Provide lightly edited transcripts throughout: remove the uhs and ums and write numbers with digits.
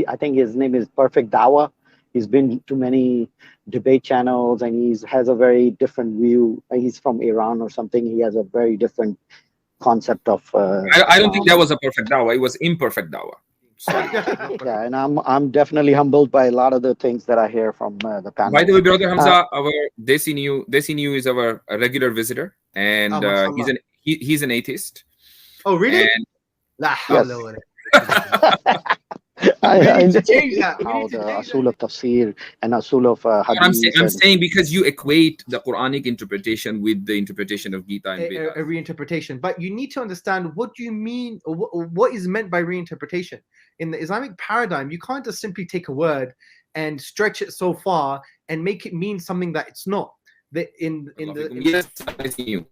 I think his name is Perfect Dawa. He's been to many debate channels, and has a very different view. He's from Iran or something. He has a very different concept of I don't think that Islam. was a perfect dawah. It was imperfect dawah. Sorry. Yeah, and I'm definitely humbled by a lot of the things that I hear from the By the panel. way, brother Uh, Hamza, our Desi New is our regular visitor, and Oh, mashallah. he's an atheist. Oh, really? And La yes. hawla wa la quwwata illa billah. We I need to just change that. We how need the to change Asul that. of Tafseer and Asul of Hadith I'm and saying because you equate the Quranic interpretation with the interpretation of Gita and Vedas. A reinterpretation. But you need to understand what do you mean, or what is meant by reinterpretation. In the Islamic paradigm, you can't just simply take a word and stretch it so far and make it mean something that it's not. Yes, I see you.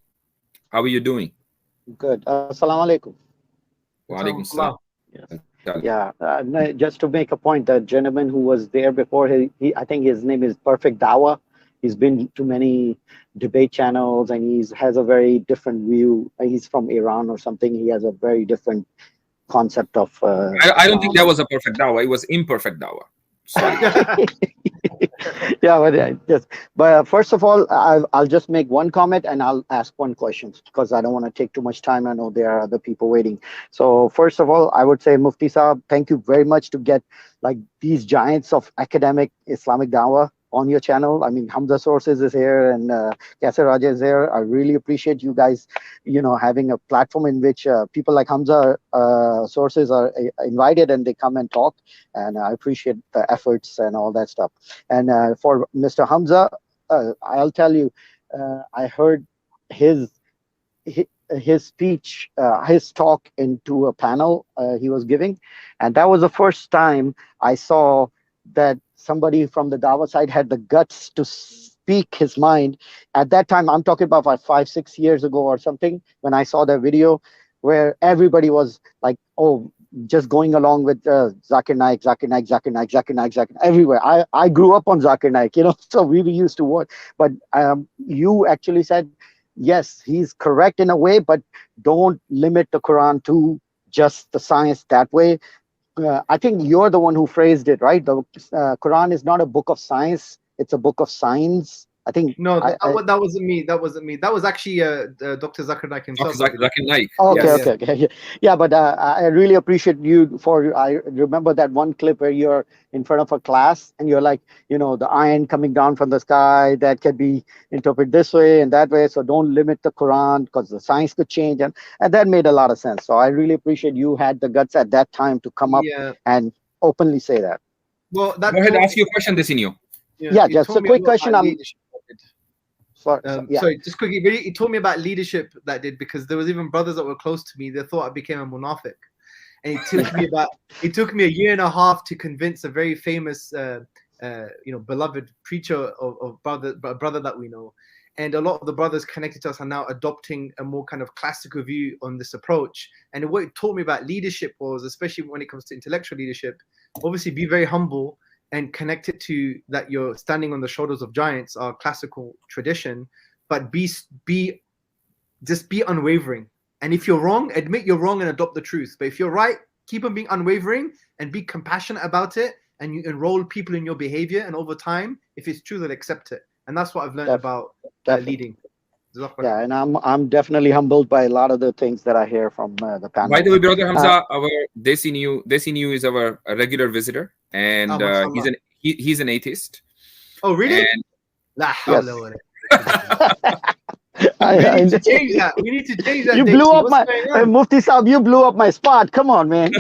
How are you doing? good. Assalamu alaikum. Wa alaikum salam. Yes. Yeah, no, just to make a point, the gentleman who was there before, I think his name is Perfect Dawa. He's been to many debate channels, and has a very different view. He's from Iran or something. He has a very different concept of I don't think that was a perfect dawah. It was imperfect dawah. Sorry. yeah, but yes. But first of all, I'll just make one comment and I'll ask one question because I don't want to take too much time. I know there are other people waiting. So first of all, I would say, Mufti Saab, thank you very much to get like these giants of academic Islamic dawah on your channel. I mean, Hamza Sources is here and Yasir Raja is here. I really appreciate you guys, having a platform in which people like Hamza Sources are invited and they come and talk. And I appreciate the efforts and all that stuff. And for Mr. Hamza, I'll tell you, I heard his speech, his talk into a panel he was giving, and that was the first time I saw that somebody from the Dawa side had the guts to speak his mind. At that time, I'm talking about 5-6 years ago or something, when I saw that video where everybody was like, oh, just going along with Zakir Naik, Zakir Naik, Zakir Naik, Zakir Naik, Zakir Naik, everywhere. I grew up on Zakir Naik, so we used to watch. But you actually said, yes, he's correct in a way, but don't limit the Quran to just the science that way. I think you're the one who phrased it, right? The Quran is not a book of science; it's a book of signs. I think. No, that wasn't me. That wasn't me. That was actually Dr. Zakir Naik himself. Zakir Naik. Okay, Yes. okay. Yeah, but I really appreciate you for. I remember that one clip where you're in front of a class and you're like, the iron coming down from the sky that can be interpreted this way and that way. So don't limit the Quran because the science could change, and that made a lot of sense. So I really appreciate you had the guts at that time to come up and openly say that. Well, Go ahead, ask your question, Desinio. Yeah, just a quick question. Sorry, just quickly. Really, he told me about leadership that did, because there was even brothers that were close to me. They thought I became a munafiq, and it took me a year and a half to convince a very famous, beloved preacher of brother that we know, and a lot of the brothers connected to us are now adopting a more kind of classical view on this approach. And what it taught me about leadership was, especially when it comes to intellectual leadership, obviously be very humble and connect it to that you're standing on the shoulders of giants, our classical tradition, but be unwavering. And if you're wrong, admit you're wrong and adopt the truth. But if you're right, keep on being unwavering and be compassionate about it, and you enroll people in your behavior, and over time, if it's true, they'll accept it. And that's what I've learned about leading. Yeah, and I'm definitely humbled by a lot of the things that I hear from the panel. By the way, brother Hamza, our Desi New is our regular visitor, and he's an atheist. Oh, really? And La hawla wa la quwwata. We need to change that. We need to change that. You blew up my Mufti Saab. You blew up my spot. Come on, man.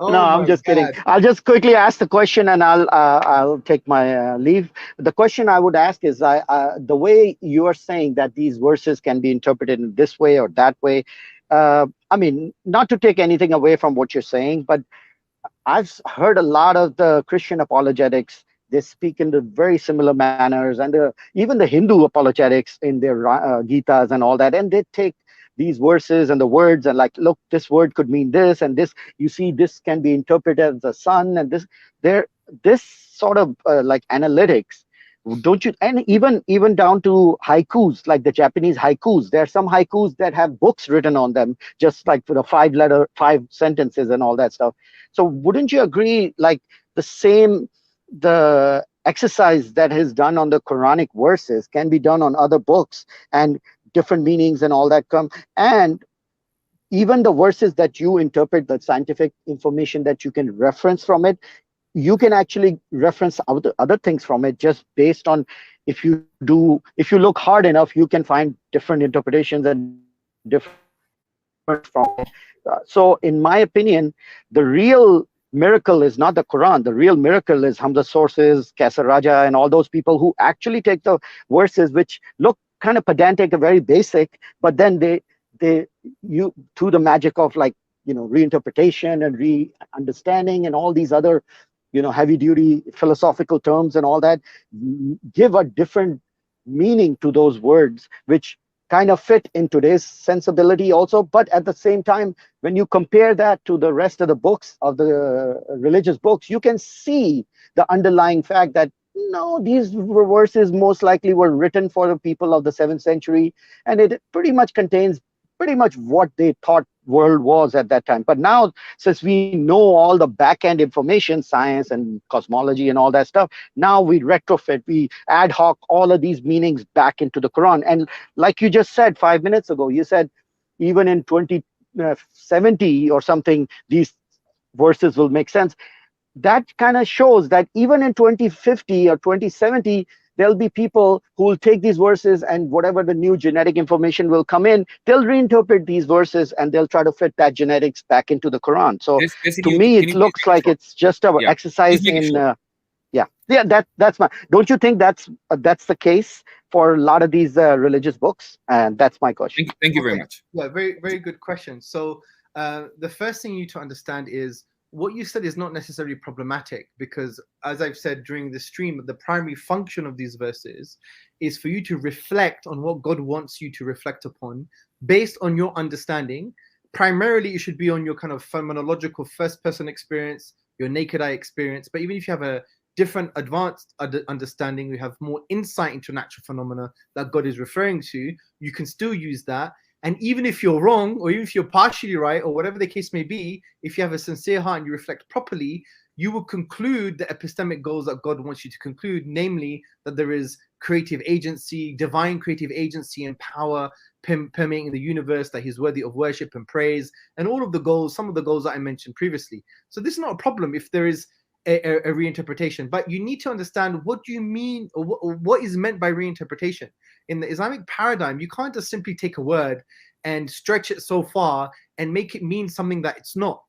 No, I'm just kidding. I'll just quickly ask the question, and I'll take my leave. The question I would ask is, the way you are saying that these verses can be interpreted in this way or that way. I mean, not to take anything away from what you're saying, but I've heard a lot of the Christian apologetics. They speak in the very similar manners, and even the Hindu apologetics in their Gitas and all that, and they take these verses and the words and like, look, this word could mean this, and this, you see, this can be interpreted as the sun, and this sort of like analytics Don't you? And even down to haikus, like the Japanese haikus. There are some haikus that have books written on them, just like for the 5 sentences and all that stuff. So wouldn't you agree? Like the exercise that is done on the Quranic verses can be done on other books, and different meanings and all that come. And even the verses that you interpret, the scientific information that you can reference from it, you can actually reference other things from it, just based on, if you look hard enough, you can find different interpretations and different from it. So in my opinion, the real miracle is not the Quran. The real miracle is Hamza sources, Kaisar Raja, and all those people who actually take the verses, which look kind of pedantic and very basic, but then you through the magic of, like, reinterpretation and re-understanding and all these other heavy duty philosophical terms and all that, give a different meaning to those words, which kind of fit in today's sensibility also. But at the same time, when you compare that to the rest of the books, of the religious books, you can see the underlying fact that no, these verses most likely were written for the people of the 7th century, and it pretty much contains pretty much what they thought world was at that time. But now, since we know all the back-end information, science and cosmology and all that stuff, now we retrofit, we ad hoc all of these meanings back into the Quran. And like you just said 5 minutes ago, you said even in 2070 or something, these verses will make sense. That kind of shows that even in 2050 or 2070, there'll be people who will take these verses, and whatever the new genetic information will come in, they'll reinterpret these verses and they'll try to fit that genetics back into the Quran. So to me, it looks like it's just an exercise in, that's my. Don't you think that's the case for a lot of these religious books? And that's my question. Thank you very much. Yeah, very, very good question. So the first thing you need to understand is, what you said is not necessarily problematic, because, as I've said during the stream, the primary function of these verses is for you to reflect on what God wants you to reflect upon based on your understanding. Primarily, it should be on your kind of phenomenological first-person experience, your naked eye experience. But even if you have a different advanced understanding, you have more insight into natural phenomena that God is referring to, you can still use that. And even if you're wrong, or even if you're partially right, or whatever the case may be, if you have a sincere heart and you reflect properly, you will conclude the epistemic goals that God wants you to conclude, namely that there is creative agency, divine creative agency and power permeating the universe, that he's worthy of worship and praise, and all of the goals, some of the goals that I mentioned previously. So this is not a problem if there is a reinterpretation, but you need to understand what do you mean, or what is meant by reinterpretation. In the Islamic paradigm, you can't just simply take a word and stretch it so far and make it mean something that it's not.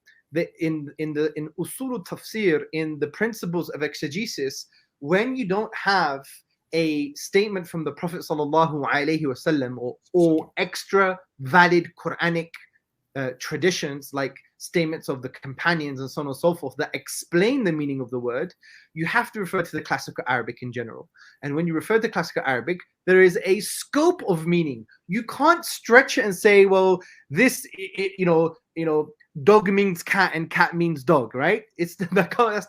In usul tafsir, in the principles of exegesis, when you don't have a statement from the Prophet sallallahu alaihi wasallam, or extra valid Quranic traditions like statements of the companions and so on and so forth that explain the meaning of the word, you have to refer to the classical Arabic in general. And when you refer to classical Arabic, there is a scope of meaning. You can't stretch it and say, well, this, dog means cat and cat means dog, right? That's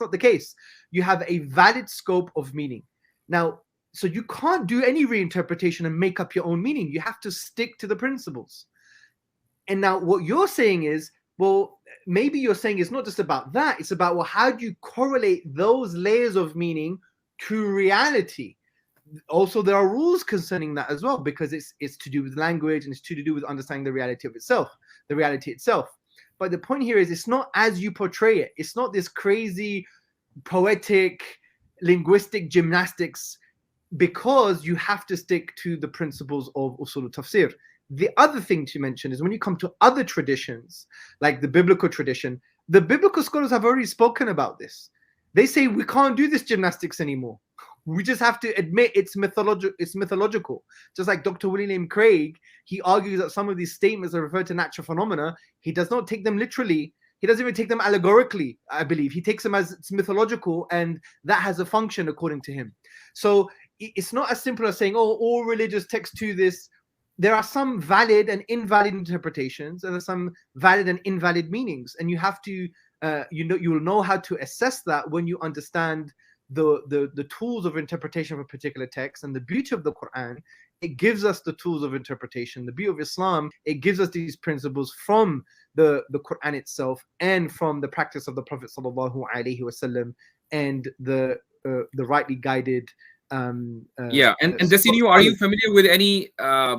not the case. You have a valid scope of meaning. Now, so you can't do any reinterpretation and make up your own meaning. You have to stick to the principles. And now what you're saying is, well, maybe you're saying it's not just about that. It's about, well, how do you correlate those layers of meaning to reality? Also, there are rules concerning that as well, because it's to do with language and it's to do with understanding the reality itself. But the point here is, it's not as you portray it. It's not this crazy poetic linguistic gymnastics, because you have to stick to the principles of usul tafsir. The other thing to mention is, when you come to other traditions, like the biblical tradition, the biblical scholars have already spoken about this. They say we can't do this gymnastics anymore. We just have to admit it's mythological. Just like Dr. William Craig, he argues that some of these statements are referred to natural phenomena. He does not take them literally. He doesn't even take them allegorically, I believe. He takes them as it's mythological, and that has a function according to him. So it's not as simple as saying, oh, all religious texts do this. There are some valid and invalid interpretations, and there's some valid and invalid meanings. And you have to, you will know how to assess that when you understand the tools of interpretation of a particular text. And the beauty of the Quran, it gives us the tools of interpretation. The beauty of Islam, it gives us these principles from the Quran itself and from the practice of the Prophet sallallahu alaihi wasallam and the rightly guided. And Desinu, are you familiar with any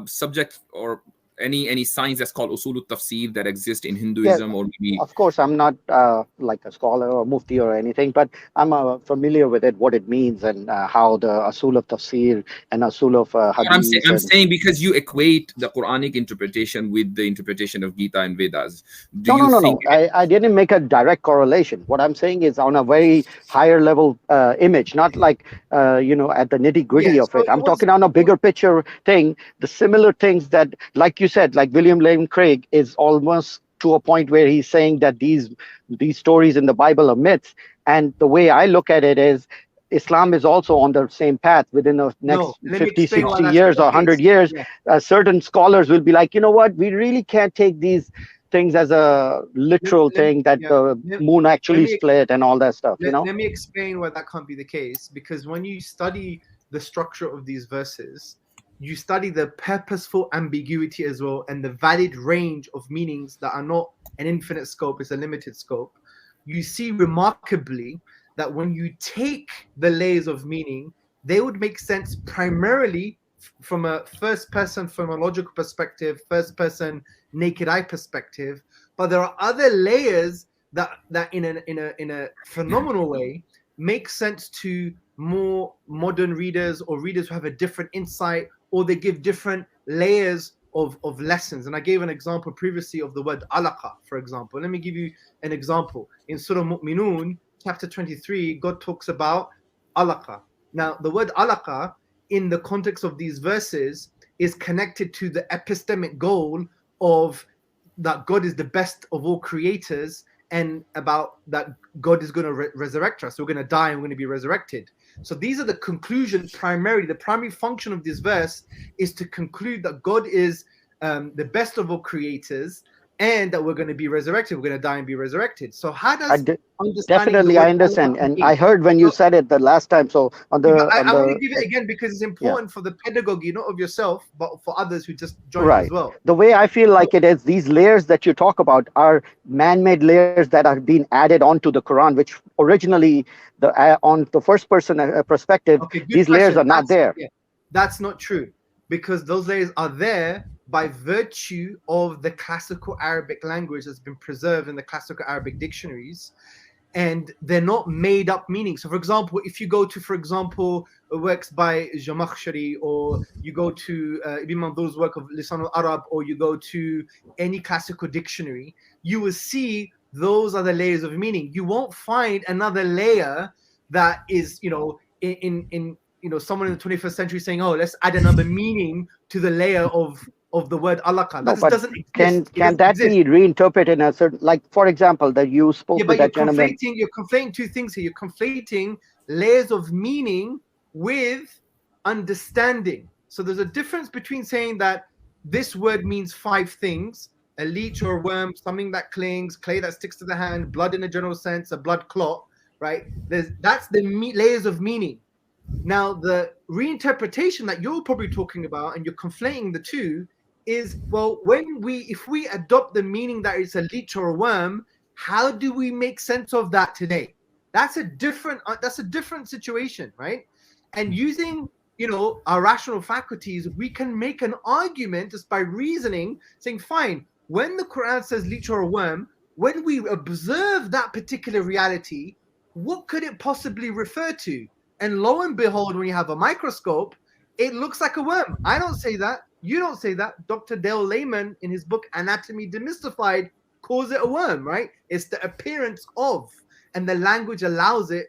subject or any science that's called usul tafsir that exists in Hinduism? Or maybe? Of course, I'm not like a scholar or mufti or anything, but I'm familiar with it, what it means, and how the usul of tafsir and usul of hadith. I'm saying because you equate the Quranic interpretation with the interpretation of Gita and Vedas. No. I didn't make a direct correlation. What I'm saying is on a very higher level image, not like at the nitty gritty of it. I'm talking on a bigger picture thing. The similar things that, like you said, like William Lane Craig is almost to a point where he's saying that these stories in the Bible are myths. And the way I look at it is Islam is also on the same path. Within the next 50, 60 years or 100 years, certain scholars will be like, you know what, we really can't take these things as a literal thing that the moon actually split and all that stuff. Let me explain why that can't be the case. Because when you study the structure of these verses, you study the purposeful ambiguity as well, and the valid range of meanings that are not an infinite scope, it's a limited scope. You see remarkably that when you take the layers of meaning, they would make sense primarily from a first-person phenomenological perspective, first-person naked eye perspective. But there are other layers that in a phenomenal way make sense to more modern readers or readers who have a different insight, or they give different layers of lessons. And I gave an example previously of the word alaqa, for example. Let me give you an example. In Surah Mu'minun, chapter 23, God talks about alaqa. Now, the word alaqa, in the context of these verses, is connected to the epistemic goal of that God is the best of all creators, and about that God is going to resurrect us. We're going to die and we're going to be resurrected. So these are the conclusions. Primarily, the primary function of this verse is to conclude that God is the best of all creators, and that we're going to be resurrected. We're going to die and be resurrected. So how does definitely I understand, and I heard when you said it the last time. So I want to give it again because it's important for the pedagogy, not of yourself, but for others who just join as well. The way I feel like it is, these layers that you talk about are man-made layers that are being added onto the Quran, which originally on the first-person perspective, these layers are not there. That's not true, because those layers are there by virtue of the classical Arabic language that's been preserved in the classical Arabic dictionaries, and they're not made up meanings. So, for example, if you go to, works by Jamakhshari, or you go to Ibn Manzur's work of Lisan al-Arab, or you go to any classical dictionary, you will see those are the layers of meaning. You won't find another layer that is, someone in the 21st century saying, oh, let's add another meaning to the layer of the word alaqa. That doesn't exist. Can that be reinterpreted in a certain, like, for example, that you spoke with that gentleman? You're conflating two things here. You're conflating layers of meaning with understanding. So there's a difference between saying that this word means 5 things: a leech or a worm, something that clings, clay that sticks to the hand, blood in a general sense, a blood clot, right? That's the layers of meaning. Now, the reinterpretation that you're probably talking about, and you're conflating the two, is, well, if we adopt the meaning that it's a leech or a worm, how do we make sense of that today? That's a different situation, right? And using our rational faculties, we can make an argument just by reasoning, saying, fine, when the Quran says leech or a worm, when we observe that particular reality, what could it possibly refer to? And lo and behold, when you have a microscope, it looks like a worm. I don't say that. You don't say that. Dr. Dale Lehman, in his book Anatomy Demystified, calls it a worm, right? It's the appearance of, and the language allows it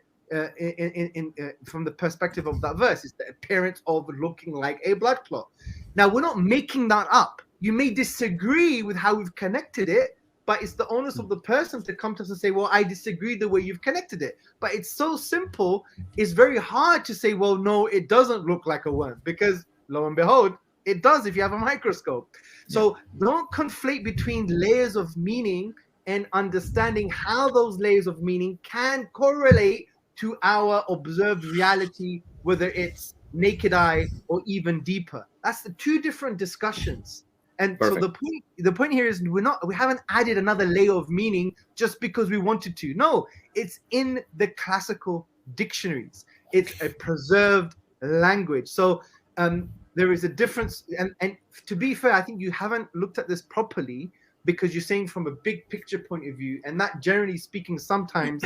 from the perspective of that verse. It's the appearance of looking like a blood clot. Now, we're not making that up. You may disagree with how we've connected it, but it's the onus of the person to come to us and say, well, I disagree the way you've connected it. But it's so simple, it's very hard to say, well, no, it doesn't look like a worm, because lo and behold, it does if you have a microscope. So don't conflate between layers of meaning and understanding how those layers of meaning can correlate to our observed reality, whether it's naked eye or even deeper. That's the two different discussions. And Perfect. so the point here is we haven't added another layer of meaning just because we wanted to. No, it's in the classical dictionaries. It's a preserved language. So there is a difference. And to be fair, I think you haven't looked at this properly, because you're saying from a big picture point of view, and that, generally speaking, sometimes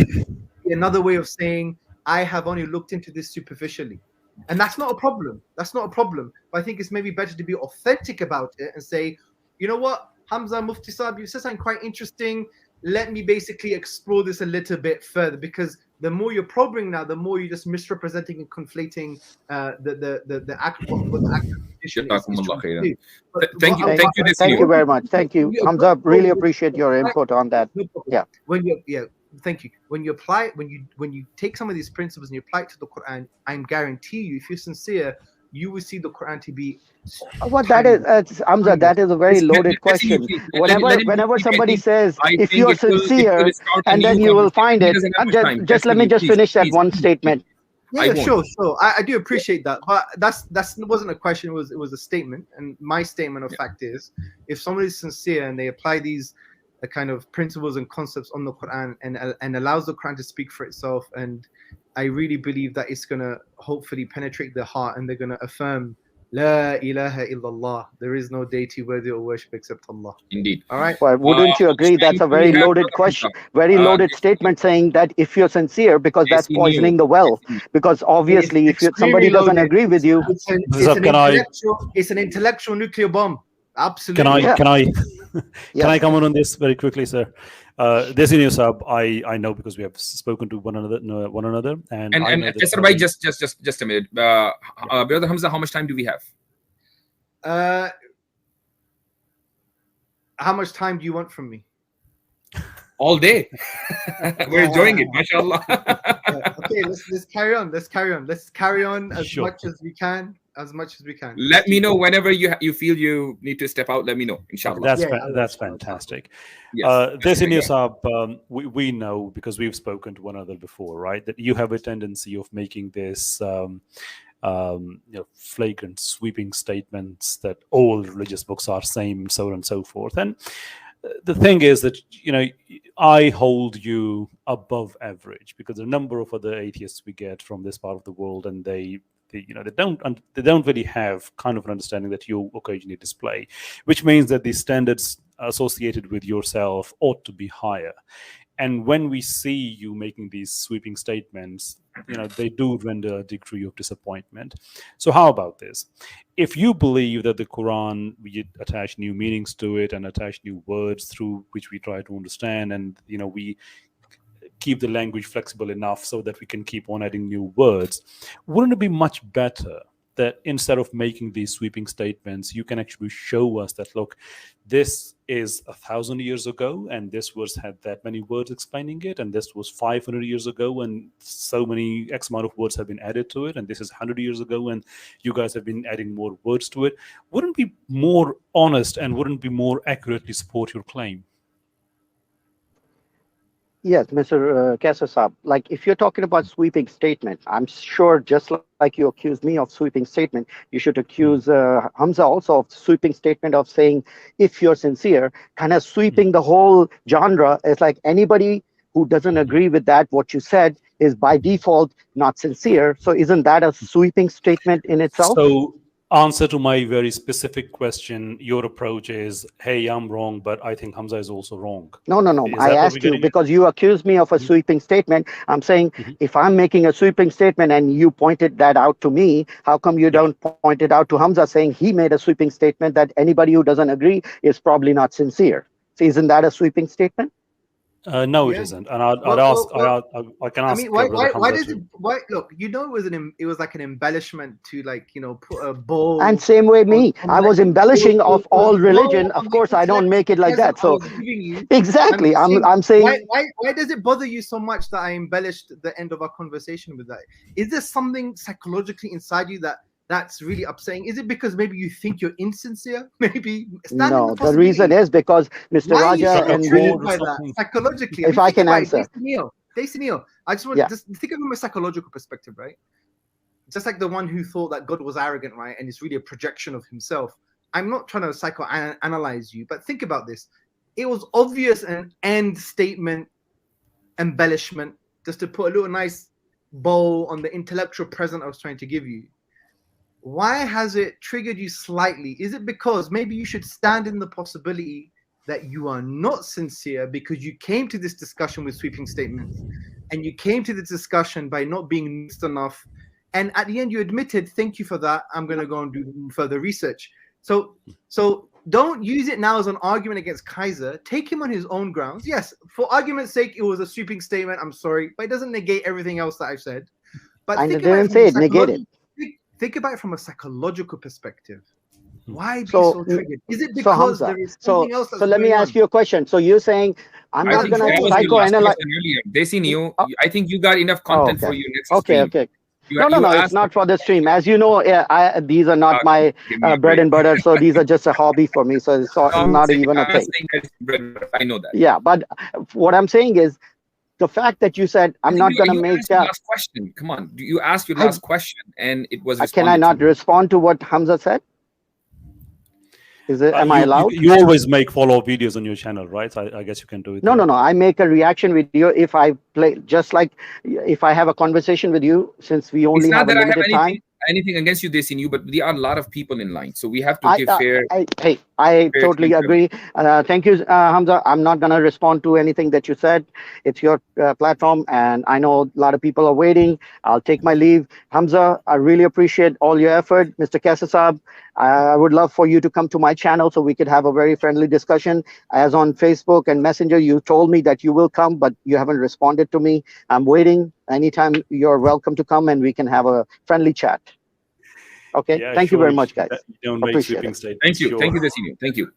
another way of saying I have only looked into this superficially. And that's not a problem. That's not a problem. But I think it's maybe better to be authentic about it and say, you know what, Hamza, Mufti Sahib, you said something quite interesting. Let me basically explore this a little bit further, because the more you're probing now, the more you're just misrepresenting and conflating the actual condition. Thank you. Thank you very much. Thank you, Hamza. Really appreciate your input on that. Yeah. Thank you. When you take some of these principles and you apply it to the Quran, I guarantee you, if you're sincere, you will see the Quran to be. What that is, Hamza, that is a very loaded question. Whenever somebody says, if you're sincere, and then you will find it, just let me just finish that one statement. Yeah, sure. I do appreciate that, but that wasn't a question. It was a statement, and my statement of fact is, if somebody's sincere and they apply these kind of principles and concepts on the Quran and allows the Quran to speak for itself, and I really believe that it's gonna hopefully penetrate their heart, and they're gonna affirm La ilaha illallah. There is no deity worthy of worship except Allah. Indeed. All right. Well, wouldn't you agree? That's a very loaded question, very loaded statement, saying that if you're sincere, because that's poisoning the well. Because obviously, if somebody doesn't agree with you, it's an intellectual nuclear bomb. Absolutely. Can I comment on this very quickly, sir? This in your sub, I know, because we have spoken to one another, and Yasir bhai, just a minute. Brother Hamza, how much time do we have? How much time do you want from me? All day. We're enjoying it, mashallah. Okay, let's carry on. Let's carry on as much as we can. Let me know whenever you feel you need to step out. Let me know, inshallah. That's fantastic. Yes, this in Yusab, we know, because we've spoken to one another before, right, that you have a tendency of making this flagrant, sweeping statements that all religious books are same, and so on and so forth. And the thing is that, I hold you above average, because a number of other atheists we get from this part of the world, and they don't really have kind of an understanding that you occasionally display, which means that the standards associated with yourself ought to be higher. And when we see you making these sweeping statements, they do render a degree of disappointment. So how about this? If you believe that the Quran, we attach new meanings to it and attach new words through which we try to understand, and we keep the language flexible enough so that we can keep on adding new words, wouldn't it be much better that instead of making these sweeping statements, you can actually show us that, look, this is 1,000 years ago, and this verse had that many words explaining it, and this was 500 years ago, and so many X amount of words have been added to it, and this is 100 years ago, and you guys have been adding more words to it. Wouldn't it be more honest and wouldn't be more accurately support your claim? Yes, Mr. Kasasab, like if you're talking about sweeping statement, I'm sure just like you accused me of sweeping statement, you should accuse Hamza also of sweeping statement of saying, if you're sincere, kind of sweeping the whole genre. It's like anybody who doesn't agree with that, what you said, is by default not sincere. So isn't that a sweeping statement in itself? So answer to my very specific question, your approach is, hey, I'm wrong, but I think Hamza is also wrong. No. I asked you because you accused me of a sweeping statement. I'm saying if I'm making a sweeping statement and you pointed that out to me, how come you don't point it out to Hamza, saying he made a sweeping statement that anybody who doesn't agree is probably not sincere? So isn't that a sweeping statement? No, it isn't, and I can ask. Why does it? Why look? It was like an embellishment to put a bowl. And same way me, I was embellishing of all religion. Of course, I don't make it like that. So exactly, I'm saying. Why does it bother you so much that I embellished the end of our conversation with that? Is there something psychologically inside you that's really upsetting? Is it because maybe you think you're insincere? Maybe. No, the reason is because Mr. Raja and psychologically. If I can answer. Neil, I just want to just think of it from a psychological perspective, right? Just like the one who thought that God was arrogant, right? And it's really a projection of himself. I'm not trying to psychoanalyze you, but think about this. It was obvious an end statement embellishment just to put a little nice bow on the intellectual present I was trying to give you. Why has it triggered you slightly? Is it because maybe you should stand in the possibility that you are not sincere because you came to this discussion with sweeping statements and you came to this discussion by not being nuanced enough, and at the end you admitted, thank you for that, I'm going to go and do further research. So don't use it now as an argument against Kaiser. Take him on his own grounds. Yes, for argument's sake, it was a sweeping statement. I'm sorry, but it doesn't negate everything else that I've said. But I didn't say it negated. Think about it from a psychological perspective. Why be so triggered? Is it because there is something else that's so let me ask you a question. So you're saying I'm not going to psychoanalyze. Desi knew. I think you got enough content for your next stream. Okay. No, it's not for the stream. As you know, these are not my bread and butter, so these are just a hobby for me. So it's not even a thing. I know that. Yeah, but what I'm saying is, the fact that you said I'm not going to make that last question. Come on, you asked your last question, and it was. Can I not respond to what Hamza said? Is it? Am I allowed? You always make follow-up videos on your channel, right? I guess you can do it. No. I make a reaction video if I play, just like if I have a conversation with you. Since we only have a limited time. Anything against you, this in you, but there are a lot of people in line, so we have to give fair. I totally agree. Thank you, Hamza. I'm not gonna respond to anything that you said. It's your platform, and I know a lot of people are waiting. I'll take my leave. Hamza, I really appreciate all your effort. Mr. Kasasab, I would love for you to come to my channel so we could have a very friendly discussion. As on Facebook and Messenger, you told me that you will come, but you haven't responded to me. I'm waiting. Anytime you're welcome to come and we can have a friendly chat. Okay. Thank you very much, guys. Don't make sweeping statements. Thank you. Thank you, Desi. Thank you.